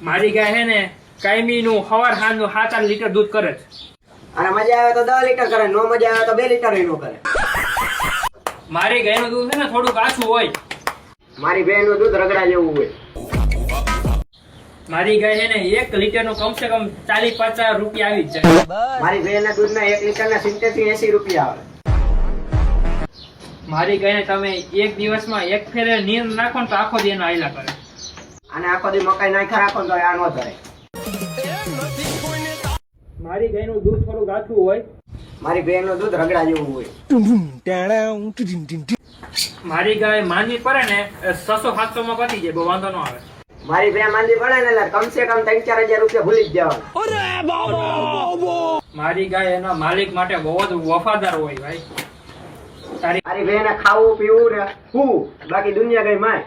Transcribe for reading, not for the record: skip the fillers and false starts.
મારી ગાય હે ને કાયમી નું સવાર સાંજ નું 7-8 લીટર દૂધ કરે છે. અને મજા આવે તો 10 લીટર કરે, નો મજા આવે તો 2 લીટર નો કરે. મારી ગાય નું દૂધ છે ને થોડું કાચું હોય. મારી ભેણ નું દૂધ રગડા જેવું હોય. મારી ગાય છે ને 1 લીટર નું કમ સે કમ 40-50 રૂપિયા આવી જ જાય. મારી ભેણ ના દૂધ ના 1 લીટર ના 70 થી 80 રૂપિયા આવે. મારી ગાયને તમે એક દિવસમાં એક ફેરે નીંદ નાખો ને તો આખો દી એનો આયલા કરે. અને આખો દી મકાઈ નાખી રાખો તો આ નો ધરે. મારી ગાયનું દૂધ થોડું કાચું હોય. મારી ભેણ નું દૂધ રગડા જેવું હોય. મારી ગાય માંદી પડે ને 600-700 માં પતી જાય, બહુ વાંધો ન આવે. મારી ભેણ માંદી પડે ને એટલે કમસે કમ 3-4 હજાર રૂપિયા ભૂલી જ જવાનું. મારી ગાય એના માલિક માટે બહુ જ વફાદાર હોય ભાઈ. મારી ભેણ ખાવું પીવું ને હું બાકી દુનિયા ગઈ માય.